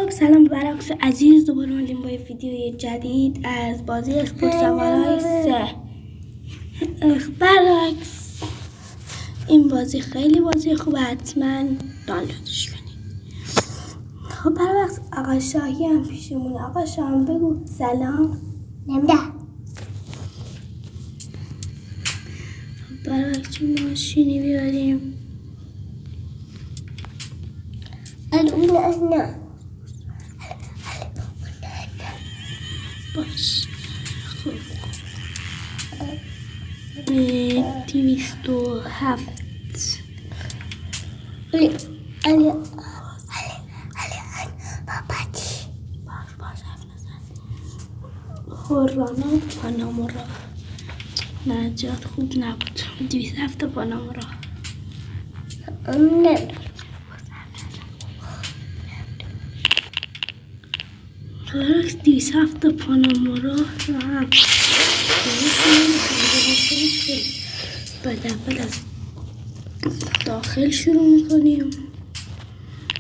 خب سلام برعکس عزیز، دوباره اومدیم با یه ویدیوی جدید از بازی اسپورت سوارای 3. برعکس این بازی خیلی بازی خوبه، حتما دانلودش کنید. خب برعکس آقا شاهی هم پیشمونه. آقا شاهی بگو سلام. نمیده. برعکس ماشینی بیاریم. نه باش. خب 207 هورانا پانامورا نجات خوب نبود. 207 پانامورا نه برعکس 207 پانامورا رو هم بعد اول از داخل شروع میکنیم.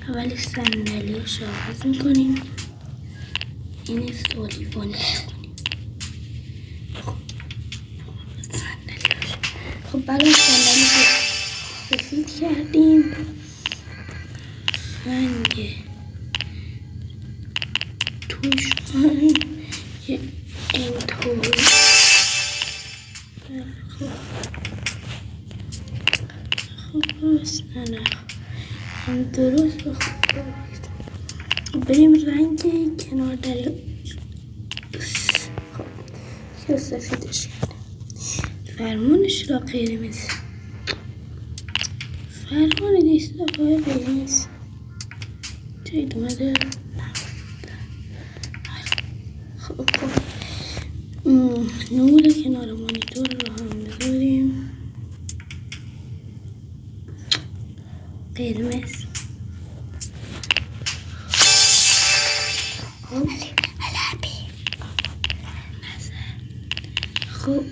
اول صندلی رو شاهز میکنیم، این سولیوانی میکنیم. خب برای صندلی رو سفید کردیم، رنگ توش کنیم که اینطور. خب بس نه هم درست و خوب. بریم رنگ کنار داری که سفیدش کردیم. فرمونش را قرمز، فرمان دیستافای قرمز جایید اومده. خب نور کنار مانیتور رو هم بذاریم قرمز. خب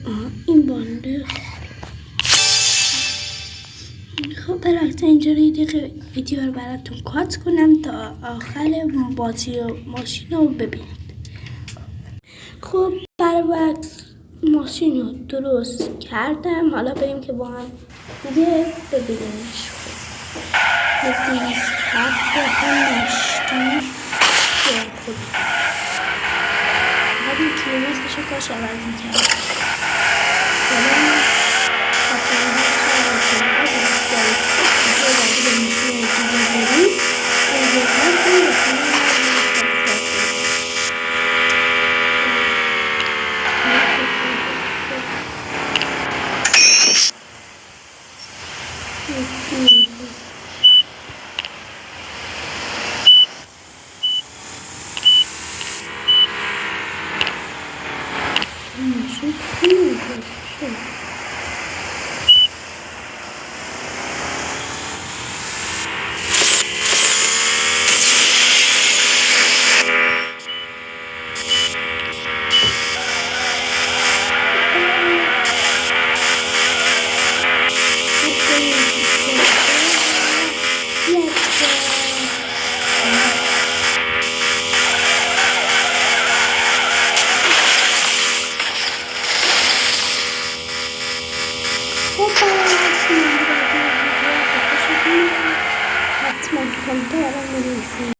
این بانده. خب برعکس اینجا رو یه ویدیو رو براتون کات کنم تا آخر بازی و ماشین رو ببینید. خب برعکس ماشین رو درست کردم، حالا بریم که با هم دیگه ببینیمش. یه 207 هم داشتیم که خوب بعد این کیلومترش رو کاش عوض می‌کردم.